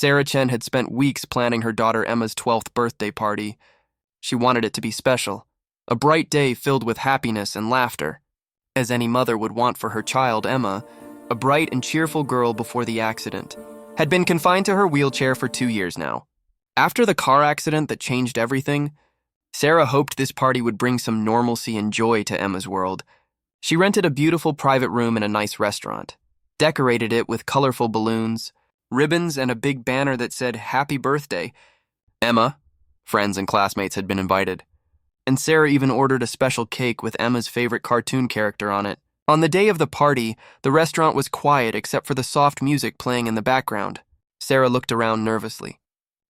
Sarah Chen had spent weeks planning her daughter Emma's 12th birthday party. She wanted it to be special, a bright day filled with happiness and laughter, as any mother would want for her child. Emma, a bright and cheerful girl before the accident, had been confined to her wheelchair for 2 years now. After the car accident that changed everything, Sarah hoped this party would bring some normalcy and joy to Emma's world. She rented a beautiful private room in a nice restaurant, decorated it with colorful balloons, ribbons, and a big banner that said, "Happy Birthday." Emma, friends and classmates had been invited, and Sarah even ordered a special cake with Emma's favorite cartoon character on it. On the day of the party, the restaurant was quiet except for the soft music playing in the background. Sarah looked around nervously,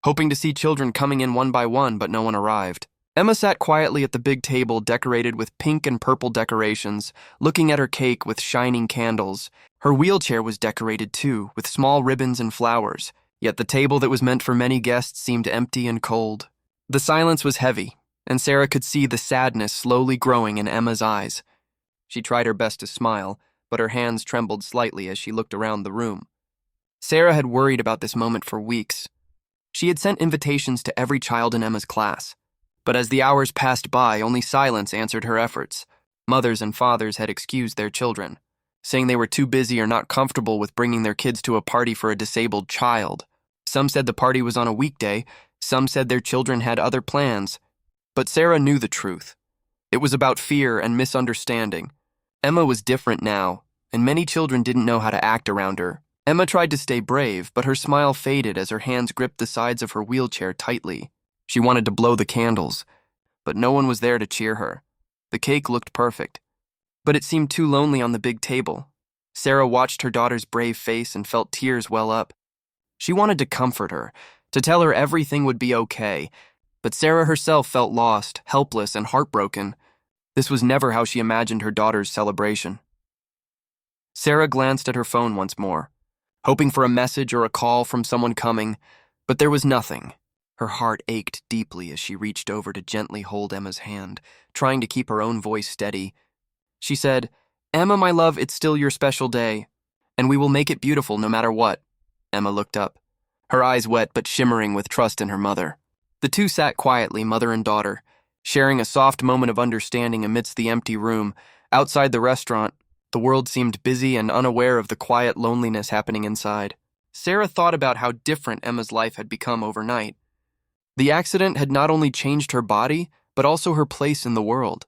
hoping to see children coming in one by one, but no one arrived. Emma sat quietly at the big table decorated with pink and purple decorations, looking at her cake with shining candles. Her wheelchair was decorated too, with small ribbons and flowers, yet the table that was meant for many guests seemed empty and cold. The silence was heavy, and Sarah could see the sadness slowly growing in Emma's eyes. She tried her best to smile, but her hands trembled slightly as she looked around the room. Sarah had worried about this moment for weeks. She had sent invitations to every child in Emma's class, but as the hours passed by, only silence answered her efforts. Mothers and fathers had excused their children, saying they were too busy or not comfortable with bringing their kids to a party for a disabled child. Some said the party was on a weekday, some said their children had other plans. But Sarah knew the truth. It was about fear and misunderstanding. Emma was different now, and many children didn't know how to act around her. Emma tried to stay brave, but her smile faded as her hands gripped the sides of her wheelchair tightly. She wanted to blow the candles, but no one was there to cheer her. The cake looked perfect, but it seemed too lonely on the big table. Sarah watched her daughter's brave face and felt tears well up. She wanted to comfort her, to tell her everything would be okay, but Sarah herself felt lost, helpless, and heartbroken. This was never how she imagined her daughter's celebration. Sarah glanced at her phone once more, hoping for a message or a call from someone coming, but there was nothing. Her heart ached deeply as she reached over to gently hold Emma's hand, trying to keep her own voice steady. She said, "Emma, my love, it's still your special day, and we will make it beautiful no matter what." Emma looked up, her eyes wet but shimmering with trust in her mother. The two sat quietly, mother and daughter, sharing a soft moment of understanding amidst the empty room. Outside the restaurant, the world seemed busy and unaware of the quiet loneliness happening inside. Sarah thought about how different Emma's life had become overnight. The accident had not only changed her body, but also her place in the world.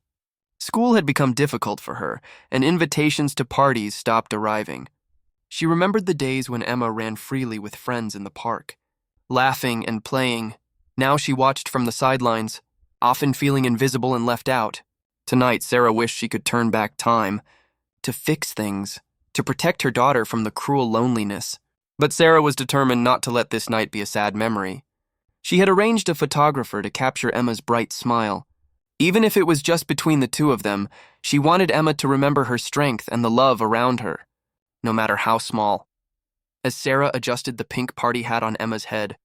School had become difficult for her, and invitations to parties stopped arriving. She remembered the days when Emma ran freely with friends in the park, laughing and playing. Now she watched from the sidelines, often feeling invisible and left out. Tonight, Sarah wished she could turn back time, to fix things, to protect her daughter from the cruel loneliness. But Sarah was determined not to let this night be a sad memory. She had arranged a photographer to capture Emma's bright smile. Even if it was just between the two of them, she wanted Emma to remember her strength and the love around her, no matter how small. As Sarah adjusted the pink party hat on Emma's head,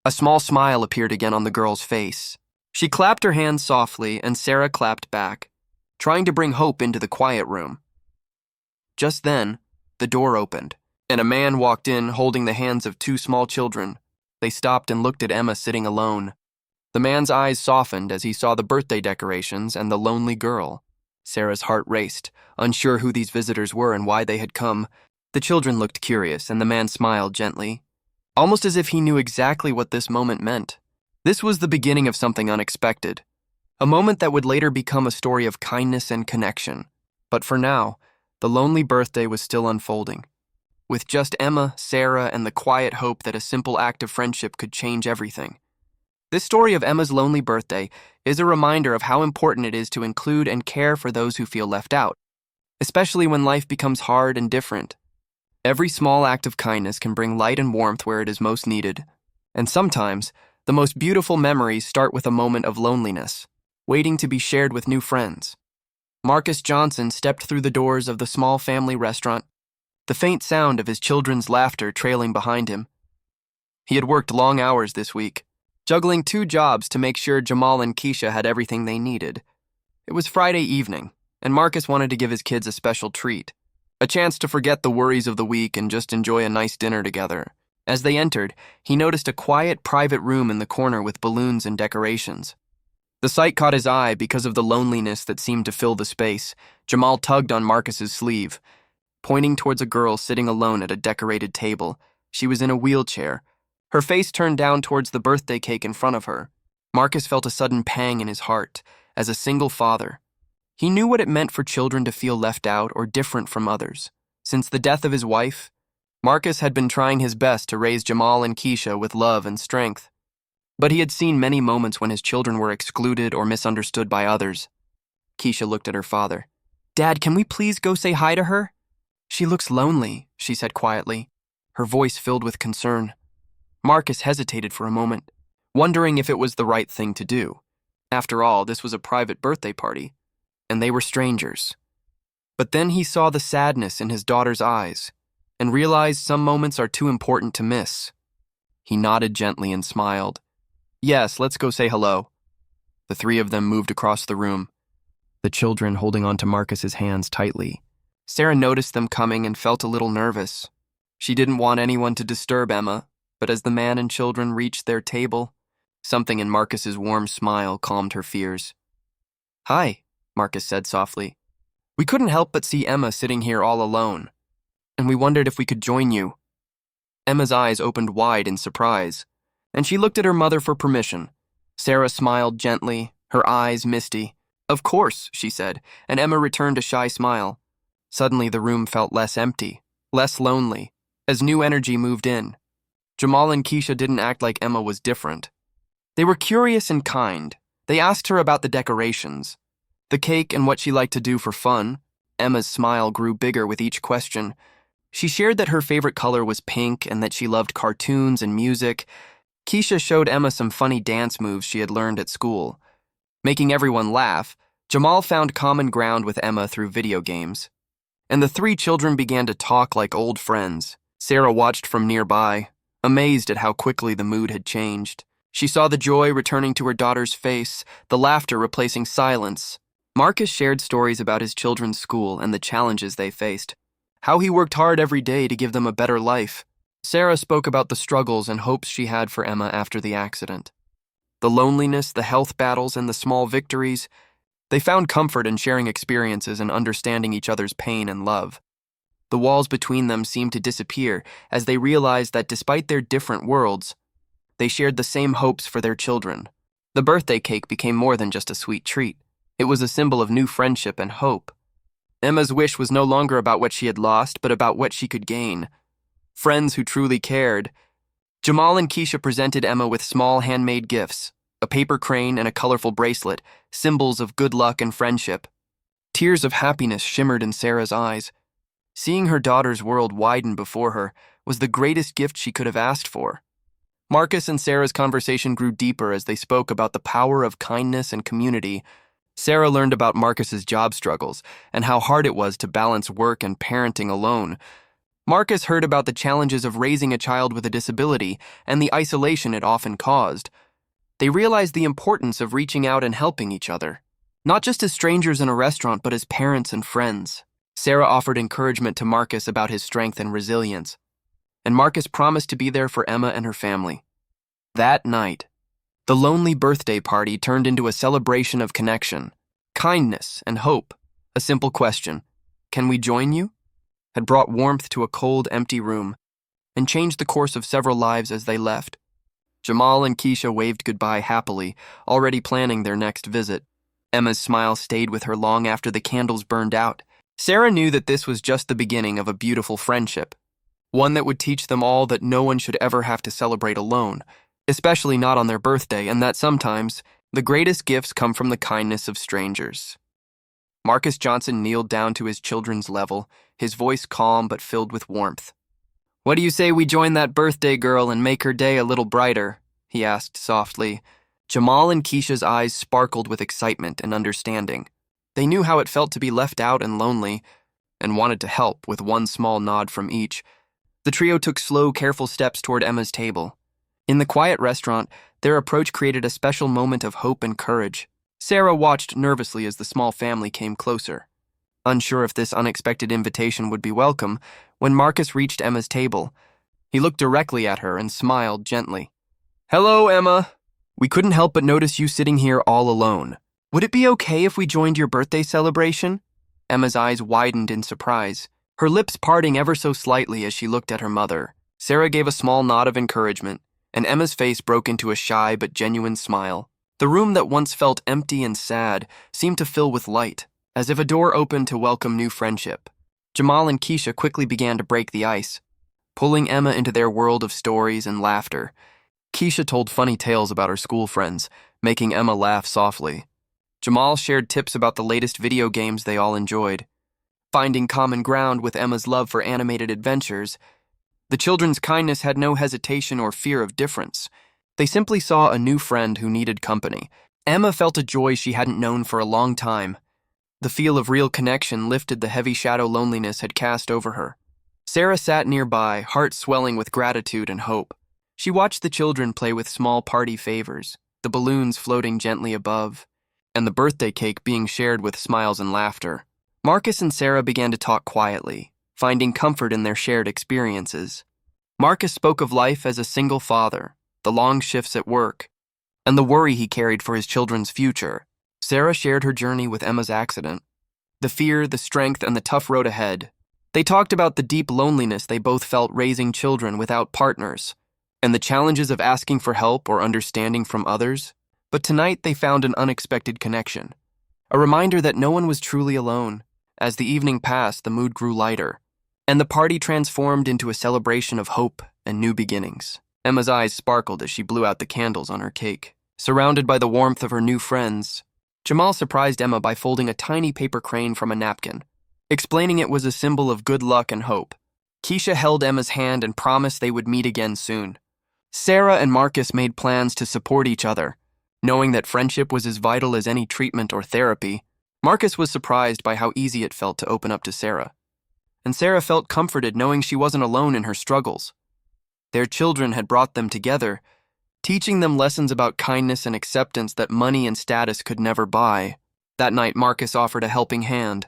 a small smile appeared again on the girl's face. She clapped her hands softly, and Sarah clapped back, trying to bring hope into the quiet room. Just then, the door opened, and a man walked in holding the hands of two small children. They stopped and looked at Emma sitting alone. The man's eyes softened as he saw the birthday decorations and the lonely girl. Sarah's heart raced, unsure who these visitors were and why they had come. The children looked curious, and the man smiled gently, almost as if he knew exactly what this moment meant. This was the beginning of something unexpected, a moment that would later become a story of kindness and connection. But for now, the lonely birthday was still unfolding, with just Emma, Sarah, and the quiet hope that a simple act of friendship could change everything. This story of Emma's lonely birthday is a reminder of how important it is to include and care for those who feel left out, especially when life becomes hard and different. Every small act of kindness can bring light and warmth where it is most needed, and sometimes, the most beautiful memories start with a moment of loneliness, waiting to be shared with new friends. Marcus Johnson stepped through the doors of the small family restaurant, the faint sound of his children's laughter trailing behind him. He had worked long hours this week, juggling 2 jobs to make sure Jamal and Keisha had everything they needed. It was Friday evening, and Marcus wanted to give his kids a special treat, a chance to forget the worries of the week and just enjoy a nice dinner together. As they entered, he noticed a quiet, private room in the corner with balloons and decorations. The sight caught his eye because of the loneliness that seemed to fill the space. Jamal tugged on Marcus's sleeve, pointing towards a girl sitting alone at a decorated table. She was in a wheelchair, her face turned down towards the birthday cake in front of her. Marcus felt a sudden pang in his heart. As a single father, he knew what it meant for children to feel left out or different from others. Since the death of his wife, Marcus had been trying his best to raise Jamal and Keisha with love and strength. But he had seen many moments when his children were excluded or misunderstood by others. Keisha looked at her father. "Dad, can we please go say hi to her?" "She looks lonely," she said quietly, her voice filled with concern. Marcus hesitated for a moment, wondering if it was the right thing to do. After all, this was a private birthday party, and they were strangers. But then he saw the sadness in his daughter's eyes and realized some moments are too important to miss. He nodded gently and smiled. "Yes, let's go say hello." The three of them moved across the room, the children holding onto Marcus's hands tightly. Sarah noticed them coming and felt a little nervous. She didn't want anyone to disturb Emma, but as the man and children reached their table, something in Marcus's warm smile calmed her fears. "Hi," Marcus said softly. "We couldn't help but see Emma sitting here all alone, and we wondered if we could join you." Emma's eyes opened wide in surprise, and she looked at her mother for permission. Sarah smiled gently, her eyes misty. "Of course," she said, and Emma returned a shy smile. Suddenly the room felt less empty, less lonely, as new energy moved in. Jamal and Keisha didn't act like Emma was different. They were curious and kind. They asked her about the decorations, the cake, and what she liked to do for fun. Emma's smile grew bigger with each question. She shared that her favorite color was pink and that she loved cartoons and music. Keisha showed Emma some funny dance moves she had learned at school. Making everyone laugh, Jamal found common ground with Emma through video games. And the three children began to talk like old friends. Sarah watched from nearby, amazed at how quickly the mood had changed. She saw the joy returning to her daughter's face, the laughter replacing silence. Marcus shared stories about his children's school and the challenges they faced, how he worked hard every day to give them a better life. Sarah spoke about the struggles and hopes she had for Emma after the accident. The loneliness, the health battles, and the small victories. They found comfort in sharing experiences and understanding each other's pain and love. The walls between them seemed to disappear as they realized that despite their different worlds, they shared the same hopes for their children. The birthday cake became more than just a sweet treat. It was a symbol of new friendship and hope. Emma's wish was no longer about what she had lost, but about what she could gain. Friends who truly cared. Jamal and Keisha presented Emma with small handmade gifts, a paper crane and a colorful bracelet, symbols of good luck and friendship. Tears of happiness shimmered in Sarah's eyes. Seeing her daughter's world widen before her was the greatest gift she could have asked for. Marcus and Sarah's conversation grew deeper as they spoke about the power of kindness and community. Sarah learned about Marcus's job struggles and how hard it was to balance work and parenting alone. Marcus heard about the challenges of raising a child with a disability and the isolation it often caused. They realized the importance of reaching out and helping each other, not just as strangers in a restaurant, but as parents and friends. Sarah offered encouragement to Marcus about his strength and resilience, and Marcus promised to be there for Emma and her family. That night, the lonely birthday party turned into a celebration of connection, kindness, and hope. A simple question, "Can we join you?" had brought warmth to a cold, empty room and changed the course of several lives as they left. Jamal and Keisha waved goodbye happily, already planning their next visit. Emma's smile stayed with her long after the candles burned out. Sarah knew that this was just the beginning of a beautiful friendship, one that would teach them all that no one should ever have to celebrate alone, especially not on their birthday, and that sometimes the greatest gifts come from the kindness of strangers. Marcus Johnson kneeled down to his children's level, his voice calm but filled with warmth. "What do you say we join that birthday girl and make her day a little brighter?" he asked softly. Jamal and Keisha's eyes sparkled with excitement and understanding. They knew how it felt to be left out and lonely, and wanted to help with one small nod from each. The trio took slow, careful steps toward Emma's table. In the quiet restaurant, their approach created a special moment of hope and courage. Sarah watched nervously as the small family came closer, unsure if this unexpected invitation would be welcome. When Marcus reached Emma's table, He looked directly at her and smiled gently. "Hello, Emma. We couldn't help but notice you sitting here all alone. Would it be okay if we joined your birthday celebration?" Emma's eyes widened in surprise, her lips parting ever so slightly as she looked at her mother. Sarah gave a small nod of encouragement, and Emma's face broke into a shy but genuine smile. The room that once felt empty and sad seemed to fill with light, as if a door opened to welcome new friendship. Jamal and Keisha quickly began to break the ice, pulling Emma into their world of stories and laughter. Keisha told funny tales about her school friends, making Emma laugh softly. Jamal shared tips about the latest video games they all enjoyed, finding common ground with Emma's love for animated adventures. The children's kindness had no hesitation or fear of difference. They simply saw a new friend who needed company. Emma felt a joy she hadn't known for a long time. The feel of real connection lifted the heavy shadow loneliness had cast over her. Sarah sat nearby, heart swelling with gratitude and hope. She watched the children play with small party favors, the balloons floating gently above, and the birthday cake being shared with smiles and laughter. Marcus and Sarah began to talk quietly, finding comfort in their shared experiences. Marcus spoke of life as a single father, the long shifts at work, and the worry he carried for his children's future. Sarah shared her journey with Emma's accident, the fear, the strength, and the tough road ahead. They talked about the deep loneliness they both felt raising children without partners, and the challenges of asking for help or understanding from others. But tonight they found an unexpected connection, a reminder that no one was truly alone. As the evening passed, the mood grew lighter, and the party transformed into a celebration of hope and new beginnings. Emma's eyes sparkled as she blew out the candles on her cake. Surrounded by the warmth of her new friends, Jamal surprised Emma by folding a tiny paper crane from a napkin, explaining it was a symbol of good luck and hope. Keisha held Emma's hand and promised they would meet again soon. Sarah and Marcus made plans to support each other, knowing that friendship was as vital as any treatment or therapy. Marcus was surprised by how easy it felt to open up to Sarah, and Sarah felt comforted knowing she wasn't alone in her struggles. Their children had brought them together, teaching them lessons about kindness and acceptance that money and status could never buy. That night, Marcus offered a helping hand,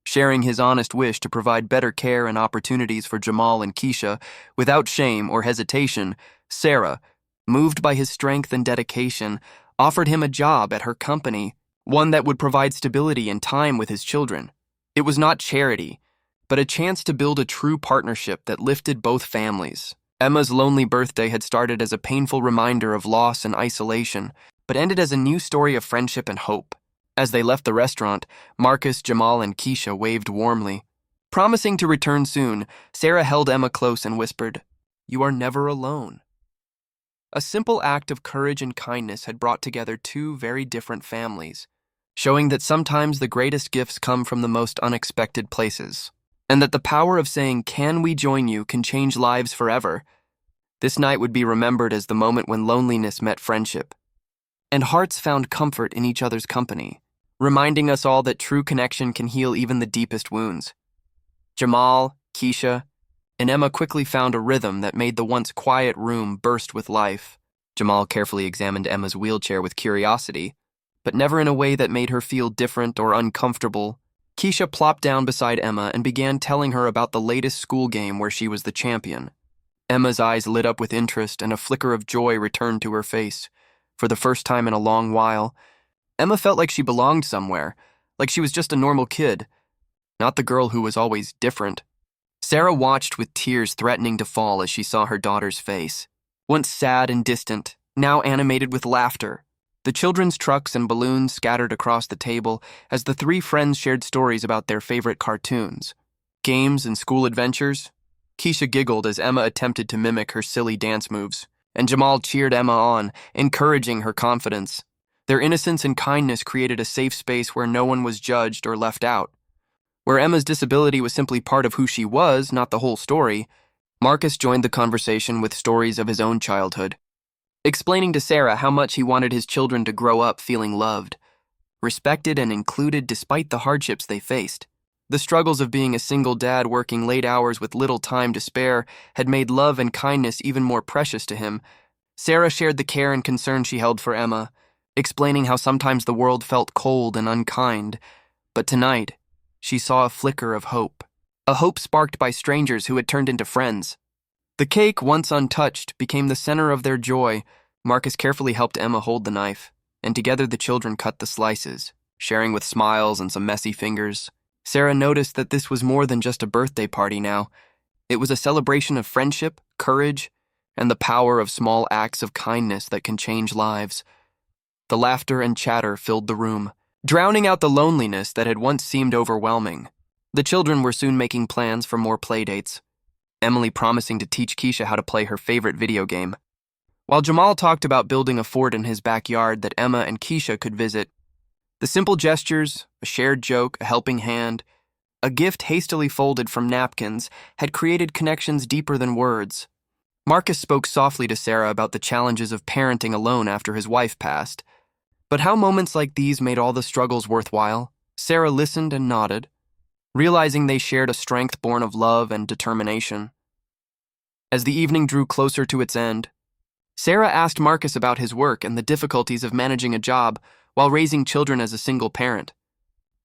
sharing his honest wish to provide better care and opportunities for Jamal and Keisha. Without shame or hesitation, Sarah, moved by his strength and dedication, offered him a job at her company, one that would provide stability and time with his children. It was not charity, but a chance to build a true partnership that lifted both families. Emma's lonely birthday had started as a painful reminder of loss and isolation, but ended as a new story of friendship and hope. As they left the restaurant, Marcus, Jamal, and Keisha waved warmly. Promising to return soon, Sarah held Emma close and whispered, "You are never alone." A simple act of courage and kindness had brought together two very different families, showing that sometimes the greatest gifts come from the most unexpected places, and that the power of saying, "Can we join you?" can change lives forever. This night would be remembered as the moment when loneliness met friendship, and hearts found comfort in each other's company, reminding us all that true connection can heal even the deepest wounds. Jamal, Keisha, and Emma quickly found a rhythm that made the once quiet room burst with life. Jamal carefully examined Emma's wheelchair with curiosity, but never in a way that made her feel different or uncomfortable. Keisha plopped down beside Emma and began telling her about the latest school game where she was the champion. Emma's eyes lit up with interest and a flicker of joy returned to her face. For the first time in a long while, Emma felt like she belonged somewhere, like she was just a normal kid, not the girl who was always different. Sarah watched with tears threatening to fall as she saw her daughter's face. Once sad and distant, now animated with laughter. The children's trucks and balloons scattered across the table as the three friends shared stories about their favorite cartoons, games, and school adventures. Keisha giggled as Emma attempted to mimic her silly dance moves, and Jamal cheered Emma on, encouraging her confidence. Their innocence and kindness created a safe space where no one was judged or left out. Where Emma's disability was simply part of who she was, not the whole story, Marcus joined the conversation with stories of his own childhood, explaining to Sarah how much he wanted his children to grow up feeling loved, respected, and included despite the hardships they faced. The struggles of being a single dad working late hours with little time to spare had made love and kindness even more precious to him. Sarah shared the care and concern she held for Emma, explaining how sometimes the world felt cold and unkind, but tonight, she saw a flicker of hope, a hope sparked by strangers who had turned into friends. The cake, once untouched, became the center of their joy. Marcus carefully helped Emma hold the knife, and together the children cut the slices, sharing with smiles and some messy fingers. Sarah noticed that this was more than just a birthday party now. It was a celebration of friendship, courage, and the power of small acts of kindness that can change lives. The laughter and chatter filled the room, drowning out the loneliness that had once seemed overwhelming. The children were soon making plans for more playdates, Emily promising to teach Keisha how to play her favorite video game, while Jamal talked about building a fort in his backyard that Emma and Keisha could visit. The simple gestures, a shared joke, a helping hand, a gift hastily folded from napkins, had created connections deeper than words. Marcus spoke softly to Sarah about the challenges of parenting alone after his wife passed. But how moments like these made all the struggles worthwhile? Sarah listened and nodded, realizing they shared a strength born of love and determination. As the evening drew closer to its end, Sarah asked Marcus about his work and the difficulties of managing a job while raising children as a single parent.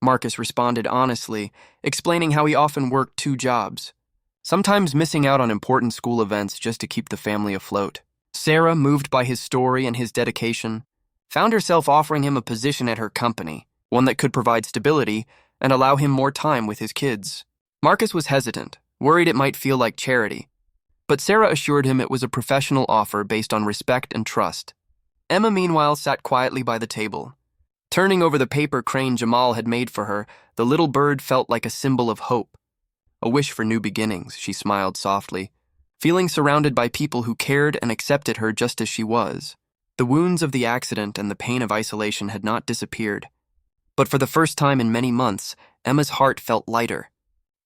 Marcus responded honestly, explaining how he often worked 2 jobs, sometimes missing out on important school events just to keep the family afloat. Sarah, moved by his story and his dedication, found herself offering him a position at her company, one that could provide stability and allow him more time with his kids. Marcus was hesitant, worried it might feel like charity, but Sarah assured him it was a professional offer based on respect and trust. Emma, meanwhile, sat quietly by the table. Turning over the paper crane Jamal had made for her, the little bird felt like a symbol of hope. A wish for new beginnings, she smiled softly, feeling surrounded by people who cared and accepted her just as she was. The wounds of the accident and the pain of isolation had not disappeared. But for the first time in many months, Emma's heart felt lighter.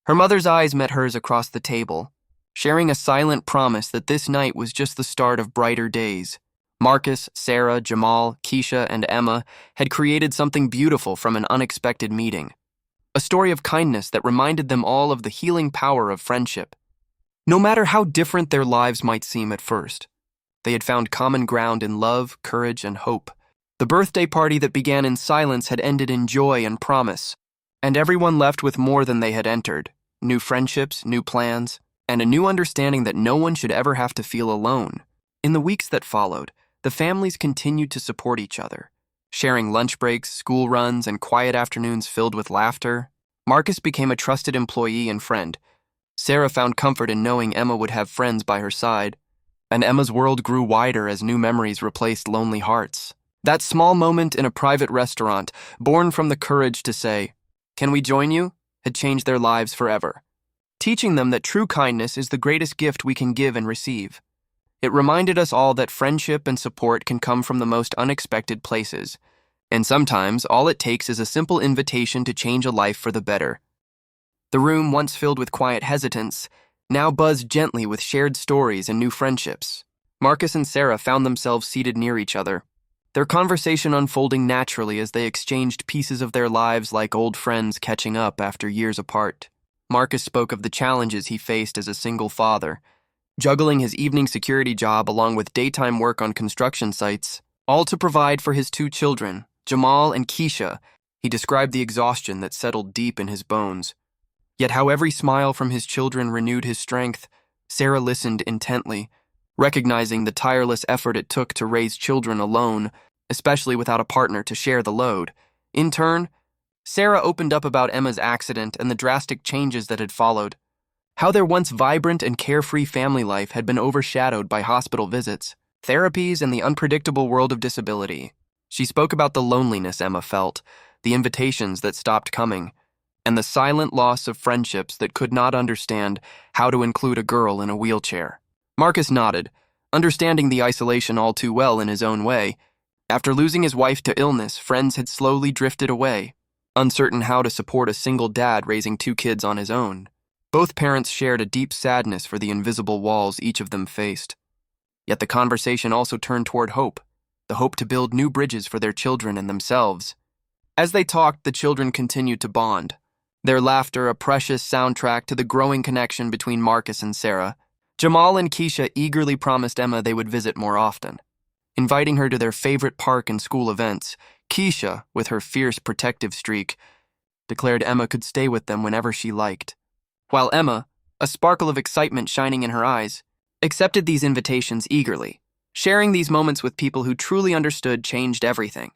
Her mother's eyes met hers across the table, sharing a silent promise that this night was just the start of brighter days. Marcus, Sarah, Jamal, Keisha, and Emma had created something beautiful from an unexpected meeting. A story of kindness that reminded them all of the healing power of friendship. No matter how different their lives might seem at first, they had found common ground in love, courage, and hope. The birthday party that began in silence had ended in joy and promise, and everyone left with more than they had entered: new friendships, new plans, and a new understanding that no one should ever have to feel alone. In the weeks that followed, the families continued to support each other, sharing lunch breaks, school runs, and quiet afternoons filled with laughter. Marcus became a trusted employee and friend. Sarah found comfort in knowing Emma would have friends by her side, and Emma's world grew wider as new memories replaced lonely hearts. That small moment in a private restaurant, born from the courage to say, "Can we join you?" had changed their lives forever, teaching them that true kindness is the greatest gift we can give and receive. It reminded us all that friendship and support can come from the most unexpected places, and sometimes all it takes is a simple invitation to change a life for the better. The room, once filled with quiet hesitance, now buzzed gently with shared stories and new friendships. Marcus and Sarah found themselves seated near each other, their conversation unfolding naturally as they exchanged pieces of their lives like old friends catching up after years apart. Marcus spoke of the challenges he faced as a single father, juggling his evening security job along with daytime work on construction sites, all to provide for his 2 children, Jamal and Keisha. He described the exhaustion that settled deep in his bones. Yet how every smile from his children renewed his strength, Sarah listened intently, recognizing the tireless effort it took to raise children alone, especially without a partner to share the load. In turn, Sarah opened up about Emma's accident and the drastic changes that had followed, how their once vibrant and carefree family life had been overshadowed by hospital visits, therapies, and the unpredictable world of disability. She spoke about the loneliness Emma felt, the invitations that stopped coming, and the silent loss of friendships that could not understand how to include a girl in a wheelchair. Marcus nodded, understanding the isolation all too well in his own way. After losing his wife to illness, friends had slowly drifted away, uncertain how to support a single dad raising 2 kids on his own. Both parents shared a deep sadness for the invisible walls each of them faced. Yet the conversation also turned toward hope, the hope to build new bridges for their children and themselves. As they talked, the children continued to bond, their laughter a precious soundtrack to the growing connection between Marcus and Sarah. Jamal and Keisha eagerly promised Emma they would visit more often, inviting her to their favorite park and school events. Keisha, with her fierce protective streak, declared Emma could stay with them whenever she liked, while Emma, a sparkle of excitement shining in her eyes, accepted these invitations eagerly. Sharing these moments with people who truly understood changed everything.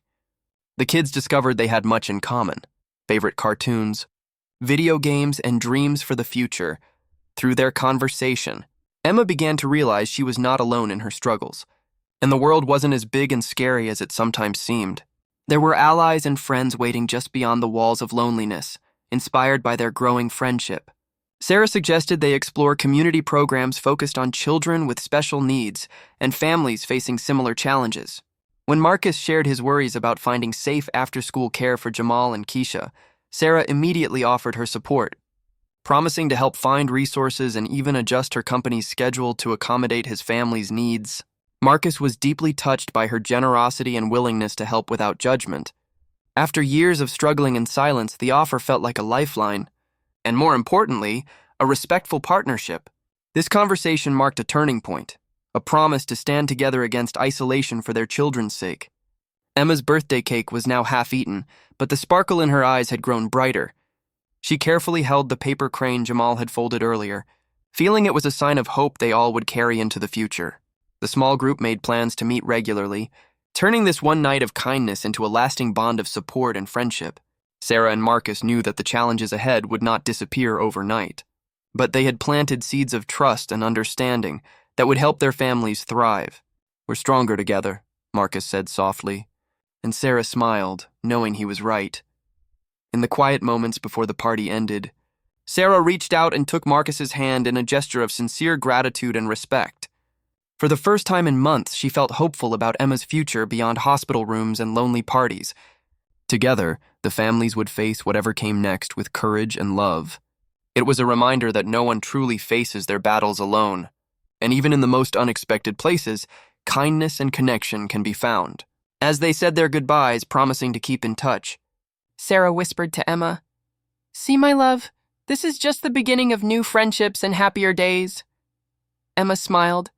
The kids discovered they had much in common: favorite cartoons, video games, and dreams for the future. Through their conversation, Emma began to realize she was not alone in her struggles, and the world wasn't as big and scary as it sometimes seemed. There were allies and friends waiting just beyond the walls of loneliness, inspired by their growing friendship. Sarah suggested they explore community programs focused on children with special needs and families facing similar challenges. When Marcus shared his worries about finding safe after-school care for Jamal and Keisha, Sarah immediately offered her support, promising to help find resources and even adjust her company's schedule to accommodate his family's needs. Marcus was deeply touched by her generosity and willingness to help without judgment. After years of struggling in silence, the offer felt like a lifeline, and more importantly, a respectful partnership. This conversation marked a turning point, a promise to stand together against isolation for their children's sake. Emma's birthday cake was now half-eaten, but the sparkle in her eyes had grown brighter. She carefully held the paper crane Jamal had folded earlier, feeling it was a sign of hope they all would carry into the future. The small group made plans to meet regularly, turning this one night of kindness into a lasting bond of support and friendship. Sarah and Marcus knew that the challenges ahead would not disappear overnight, but they had planted seeds of trust and understanding that would help their families thrive. "We're stronger together," Marcus said softly, and Sarah smiled, knowing he was right. In the quiet moments before the party ended, Sarah reached out and took Marcus's hand in a gesture of sincere gratitude and respect. For the first time in months, she felt hopeful about Emma's future beyond hospital rooms and lonely parties. Together, the families would face whatever came next with courage and love. It was a reminder that no one truly faces their battles alone, and even in the most unexpected places, kindness and connection can be found. As they said their goodbyes, promising to keep in touch, Sarah whispered to Emma, "See, my love, this is just the beginning of new friendships and happier days." Emma smiled,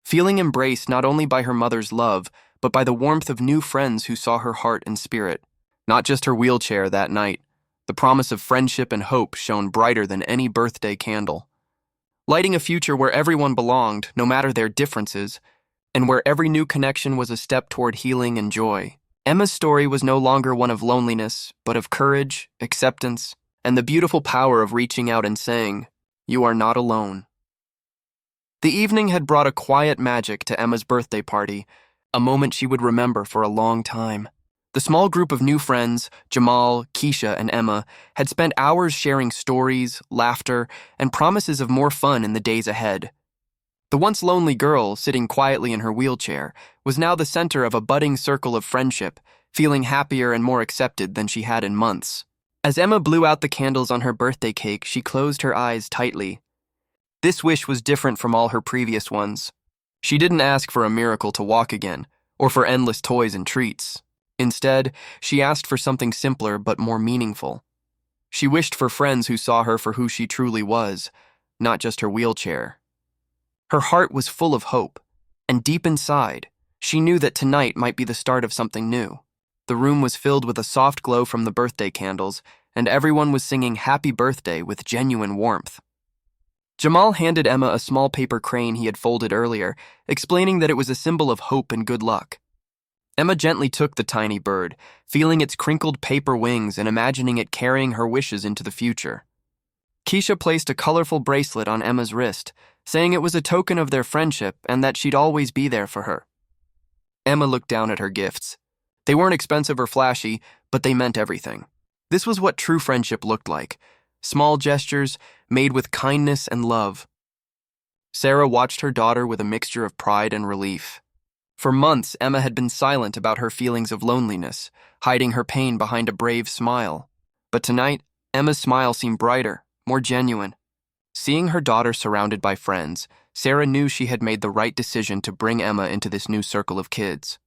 feeling embraced not only by her mother's love, but by the warmth of new friends who saw her heart and spirit. Not just her wheelchair that night, the promise of friendship and hope shone brighter than any birthday candle, lighting a future where everyone belonged, no matter their differences, and where every new connection was a step toward healing and joy. Emma's story was no longer one of loneliness, but of courage, acceptance, and the beautiful power of reaching out and saying, "You are not alone." The evening had brought a quiet magic to Emma's birthday party, a moment she would remember for a long time. The small group of new friends, Jamal, Keisha, and Emma, had spent hours sharing stories, laughter, and promises of more fun in the days ahead. The once lonely girl, sitting quietly in her wheelchair, was now the center of a budding circle of friendship, feeling happier and more accepted than she had in months. As Emma blew out the candles on her birthday cake, she closed her eyes tightly. This wish was different from all her previous ones. She didn't ask for a miracle to walk again, or for endless toys and treats. Instead, she asked for something simpler but more meaningful. She wished for friends who saw her for who she truly was, not just her wheelchair. Her heart was full of hope, and deep inside, she knew that tonight might be the start of something new. The room was filled with a soft glow from the birthday candles, and everyone was singing "Happy Birthday" with genuine warmth. Jamal handed Emma a small paper crane he had folded earlier, explaining that it was a symbol of hope and good luck. Emma gently took the tiny bird, feeling its crinkled paper wings and imagining it carrying her wishes into the future. Keisha placed a colorful bracelet on Emma's wrist, saying it was a token of their friendship and that she'd always be there for her. Emma looked down at her gifts. They weren't expensive or flashy, but they meant everything. This was what true friendship looked like: small gestures made with kindness and love. Sarah watched her daughter with a mixture of pride and relief. For months, Emma had been silent about her feelings of loneliness, hiding her pain behind a brave smile. But tonight, Emma's smile seemed brighter, more genuine. Seeing her daughter surrounded by friends, Sarah knew she had made the right decision to bring Emma into this new circle of kids.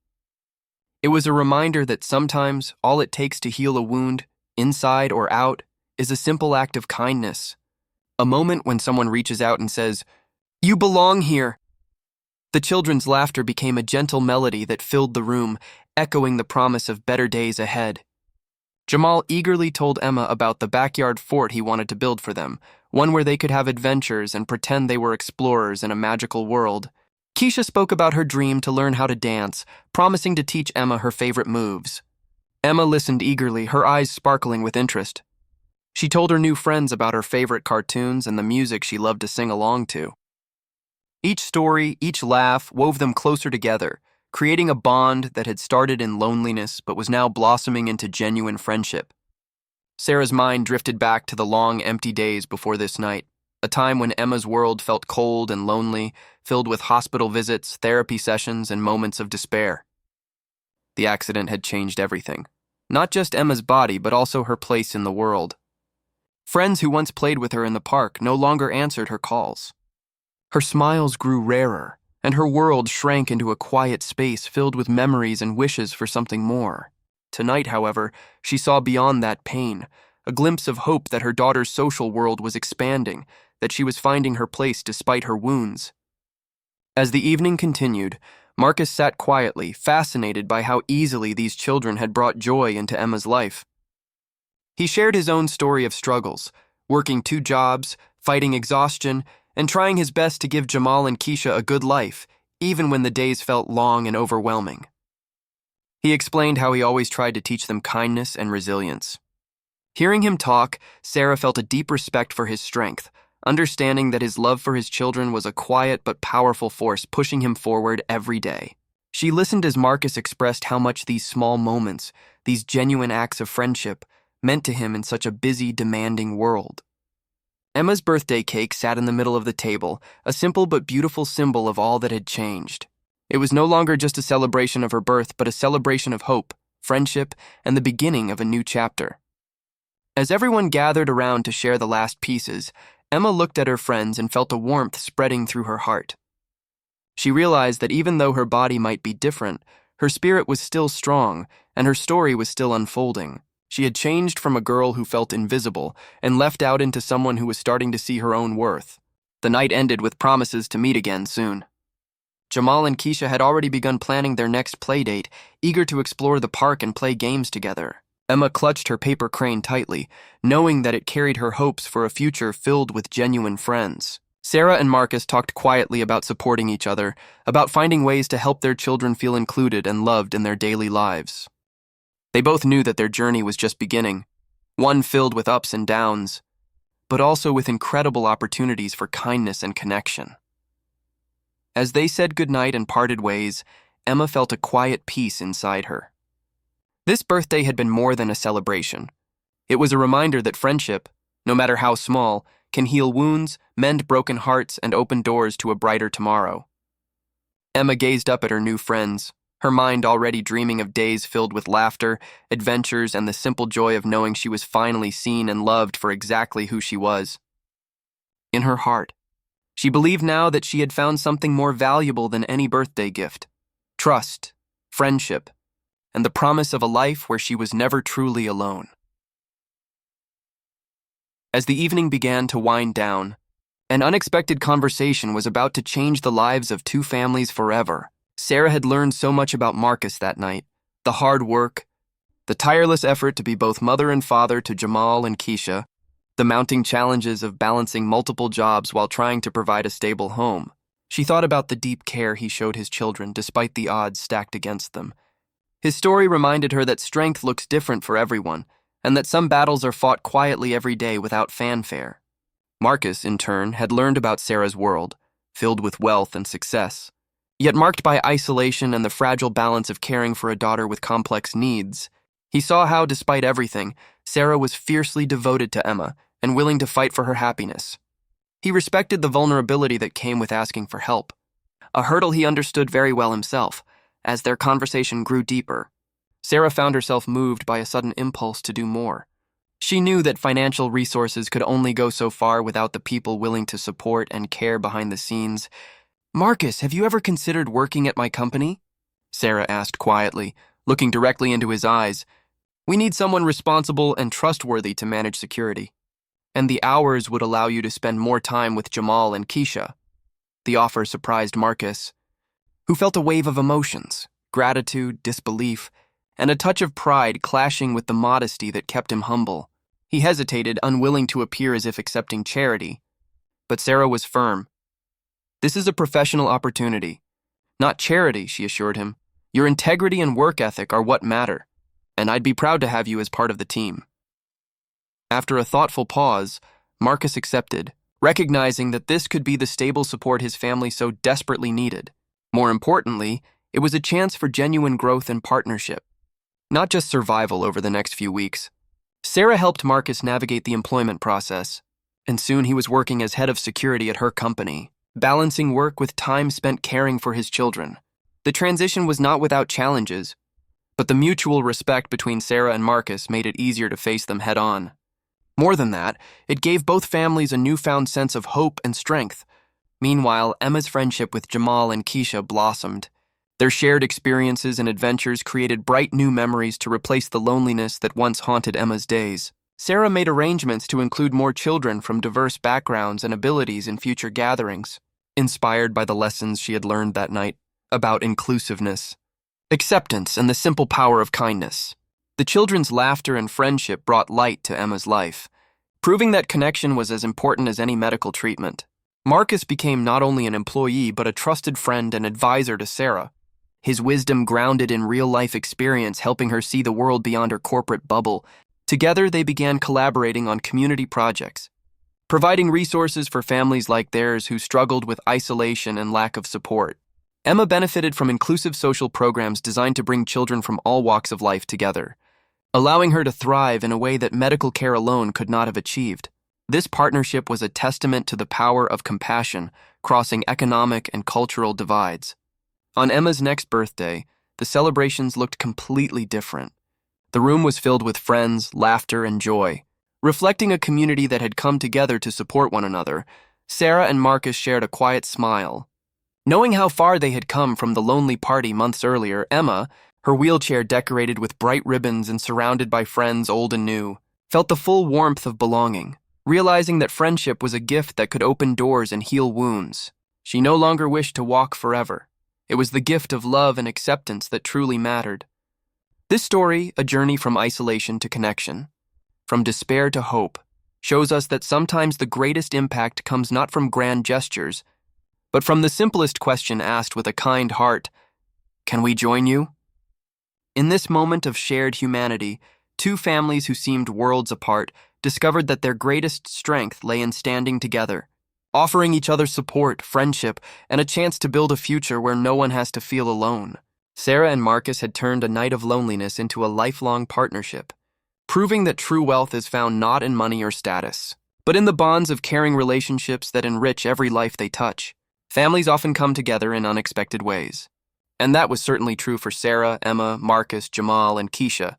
It was a reminder that sometimes all it takes to heal a wound, inside or out, is a simple act of kindness. A moment when someone reaches out and says, "You belong here." The children's laughter became a gentle melody that filled the room, echoing the promise of better days ahead. Jamal eagerly told Emma about the backyard fort he wanted to build for them, one where they could have adventures and pretend they were explorers in a magical world. Keisha spoke about her dream to learn how to dance, promising to teach Emma her favorite moves. Emma listened eagerly, her eyes sparkling with interest. She told her new friends about her favorite cartoons and the music she loved to sing along to. Each story, each laugh wove them closer together, creating a bond that had started in loneliness but was now blossoming into genuine friendship. Sarah's mind drifted back to the long, empty days before this night, a time when Emma's world felt cold and lonely, filled with hospital visits, therapy sessions, and moments of despair. The accident had changed everything, not just Emma's body, but also her place in the world. Friends who once played with her in the park no longer answered her calls. Her smiles grew rarer, and her world shrank into a quiet space filled with memories and wishes for something more. Tonight, however, she saw beyond that pain, a glimpse of hope that her daughter's social world was expanding, that she was finding her place despite her wounds. As the evening continued, Marcus sat quietly, fascinated by how easily these children had brought joy into Emma's life. He shared his own story of struggles, working 2 jobs, fighting exhaustion, and trying his best to give Jamal and Keisha a good life, even when the days felt long and overwhelming. He explained how he always tried to teach them kindness and resilience. Hearing him talk, Sarah felt a deep respect for his strength, understanding that his love for his children was a quiet but powerful force pushing him forward every day. She listened as Marcus expressed how much these small moments, these genuine acts of friendship, meant to him in such a busy, demanding world. Emma's birthday cake sat in the middle of the table, a simple but beautiful symbol of all that had changed. It was no longer just a celebration of her birth, but a celebration of hope, friendship, and the beginning of a new chapter. As everyone gathered around to share the last pieces, Emma looked at her friends and felt a warmth spreading through her heart. She realized that even though her body might be different, her spirit was still strong, and her story was still unfolding. She had changed from a girl who felt invisible and left out into someone who was starting to see her own worth. The night ended with promises to meet again soon. Jamal and Keisha had already begun planning their next play date, eager to explore the park and play games together. Emma clutched her paper crane tightly, knowing that it carried her hopes for a future filled with genuine friends. Sarah and Marcus talked quietly about supporting each other, about finding ways to help their children feel included and loved in their daily lives. They both knew that their journey was just beginning, one filled with ups and downs, but also with incredible opportunities for kindness and connection. As they said goodnight and parted ways, Emma felt a quiet peace inside her. This birthday had been more than a celebration. It was a reminder that friendship, no matter how small, can heal wounds, mend broken hearts, and open doors to a brighter tomorrow. Emma gazed up at her new friends, her mind already dreaming of days filled with laughter, adventures, and the simple joy of knowing she was finally seen and loved for exactly who she was. In her heart, she believed now that she had found something more valuable than any birthday gift: trust, friendship, and the promise of a life where she was never truly alone. As the evening began to wind down, an unexpected conversation was about to change the lives of 2 families forever. Sarah had learned so much about Marcus that night: the hard work, the tireless effort to be both mother and father to Jamal and Keisha, the mounting challenges of balancing multiple jobs while trying to provide a stable home. She thought about the deep care he showed his children despite the odds stacked against them. His story reminded her that strength looks different for everyone, and that some battles are fought quietly every day without fanfare. Marcus, in turn, had learned about Sarah's world, filled with wealth and success, yet marked by isolation and the fragile balance of caring for a daughter with complex needs. He saw how, despite everything, Sarah was fiercely devoted to Emma and willing to fight for her happiness. He respected the vulnerability that came with asking for help, a hurdle he understood very well himself. As their conversation grew deeper, Sarah found herself moved by a sudden impulse to do more. She knew that financial resources could only go so far without the people willing to support and care behind the scenes. "Marcus, have you ever considered working at my company?" Sarah asked quietly, looking directly into his eyes. "We need someone responsible and trustworthy to manage security. And the hours would allow you to spend more time with Jamal and Keisha." The offer surprised Marcus, who felt a wave of emotions: gratitude, disbelief, and a touch of pride clashing with the modesty that kept him humble. He hesitated, unwilling to appear as if accepting charity. But Sarah was firm. "This is a professional opportunity, not charity," she assured him. "Your integrity and work ethic are what matter, and I'd be proud to have you as part of the team." After a thoughtful pause, Marcus accepted, recognizing that this could be the stable support his family so desperately needed. More importantly, it was a chance for genuine growth and partnership, not just survival over the next few weeks. Sarah helped Marcus navigate the employment process, and soon he was working as head of security at her company, balancing work with time spent caring for his children. The transition was not without challenges, but the mutual respect between Sarah and Marcus made it easier to face them head-on. More than that, it gave both families a newfound sense of hope and strength. Meanwhile, Emma's friendship with Jamal and Keisha blossomed. Their shared experiences and adventures created bright new memories to replace the loneliness that once haunted Emma's days. Sarah made arrangements to include more children from diverse backgrounds and abilities in future gatherings, inspired by the lessons she had learned that night about inclusiveness, acceptance, and the simple power of kindness. The children's laughter and friendship brought light to Emma's life, proving that connection was as important as any medical treatment. Marcus became not only an employee but a trusted friend and advisor to Sarah, his wisdom grounded in real-life experience helping her see the world beyond her corporate bubble. Together, they began collaborating on community projects, providing resources for families like theirs who struggled with isolation and lack of support. Emma benefited from inclusive social programs designed to bring children from all walks of life together, allowing her to thrive in a way that medical care alone could not have achieved. This partnership was a testament to the power of compassion, crossing economic and cultural divides. On Emma's next birthday, the celebrations looked completely different. The room was filled with friends, laughter, and joy. Reflecting a community that had come together to support one another, Sarah and Marcus shared a quiet smile. Knowing how far they had come from the lonely party months earlier, Emma, her wheelchair decorated with bright ribbons and surrounded by friends old and new, felt the full warmth of belonging. Realizing that friendship was a gift that could open doors and heal wounds, she no longer wished to walk forever. It was the gift of love and acceptance that truly mattered. This story, a journey from isolation to connection, from despair to hope, shows us that sometimes the greatest impact comes not from grand gestures, but from the simplest question asked with a kind heart, "Can we join you?" In this moment of shared humanity, two families who seemed worlds apart discovered that their greatest strength lay in standing together, offering each other support, friendship, and a chance to build a future where no one has to feel alone. Sarah and Marcus had turned a night of loneliness into a lifelong partnership, proving that true wealth is found not in money or status, but in the bonds of caring relationships that enrich every life they touch. Families often come together in unexpected ways. And that was certainly true for Sarah, Emma, Marcus, Jamal, and Keisha.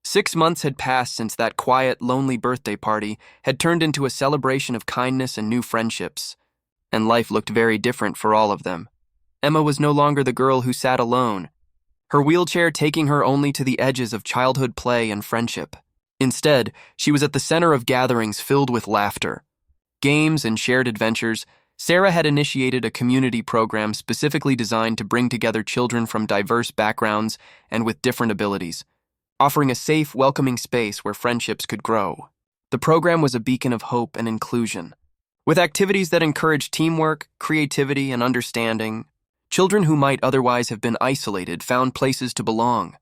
6 months had passed since that quiet, lonely birthday party had turned into a celebration of kindness and new friendships, and life looked very different for all of them. Emma was no longer the girl who sat alone, her wheelchair taking her only to the edges of childhood play and friendship. Instead, she was at the center of gatherings filled with laughter, games, and shared adventures. Sarah had initiated a community program specifically designed to bring together children from diverse backgrounds and with different abilities, offering a safe, welcoming space where friendships could grow. The program was a beacon of hope and inclusion. With activities that encouraged teamwork, creativity, and understanding, children who might otherwise have been isolated found places to belong.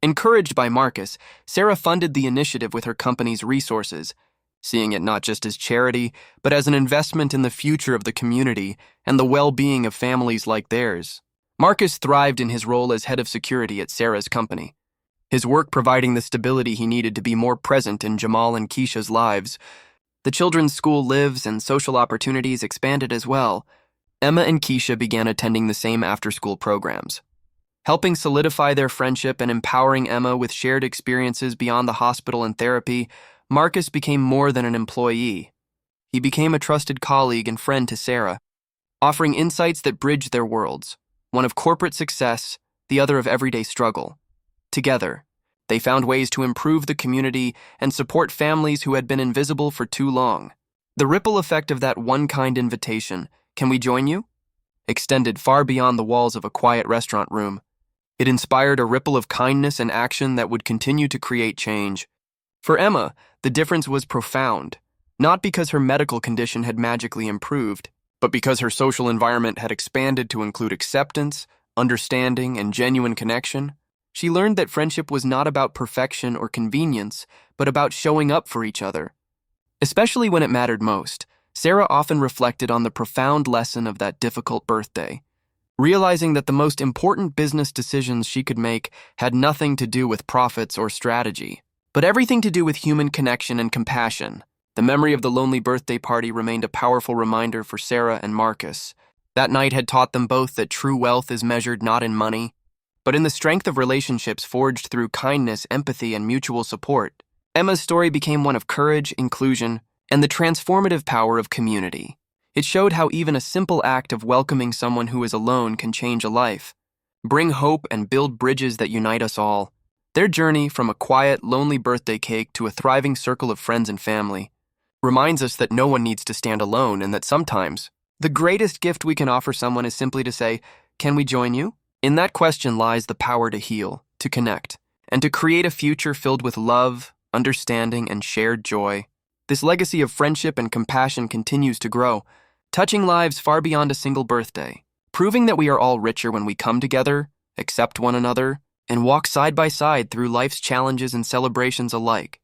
Encouraged by Marcus, Sarah funded the initiative with her company's resources, seeing it not just as charity, but as an investment in the future of the community and the well-being of families like theirs. Marcus thrived in his role as head of security at Sarah's company, his work providing the stability he needed to be more present in Jamal and Keisha's lives. The children's school lives and social opportunities expanded as well. Emma and Keisha began attending the same after-school programs, helping solidify their friendship and empowering Emma with shared experiences beyond the hospital and therapy. Marcus became more than an employee. He became a trusted colleague and friend to Sarah, offering insights that bridged their worlds, one of corporate success, the other of everyday struggle. Together, they found ways to improve the community and support families who had been invisible for too long. The ripple effect of that one-kind invitation, "Can we join you?" extended far beyond the walls of a quiet restaurant room. It inspired a ripple of kindness and action that would continue to create change. For Emma, the difference was profound, not because her medical condition had magically improved, but because her social environment had expanded to include acceptance, understanding, and genuine connection. She learned that friendship was not about perfection or convenience, but about showing up for each other. Especially when it mattered most, Sarah often reflected on the profound lesson of that difficult birthday, realizing that the most important business decisions she could make had nothing to do with profits or strategy, but everything to do with human connection and compassion. The memory of the lonely birthday party remained a powerful reminder for Sarah and Marcus. That night had taught them both that true wealth is measured not in money, but in the strength of relationships forged through kindness, empathy, and mutual support. Emma's story became one of courage, inclusion, and the transformative power of community. It showed how even a simple act of welcoming someone who is alone can change a life, bring hope, and build bridges that unite us all. Their journey from a quiet, lonely birthday cake to a thriving circle of friends and family reminds us that no one needs to stand alone and that sometimes the greatest gift we can offer someone is simply to say, "Can we join you?" In that question lies the power to heal, to connect, and to create a future filled with love, understanding, and shared joy. This legacy of friendship and compassion continues to grow, touching lives far beyond a single birthday, proving that we are all richer when we come together, accept one another, and walk side by side through life's challenges and celebrations alike.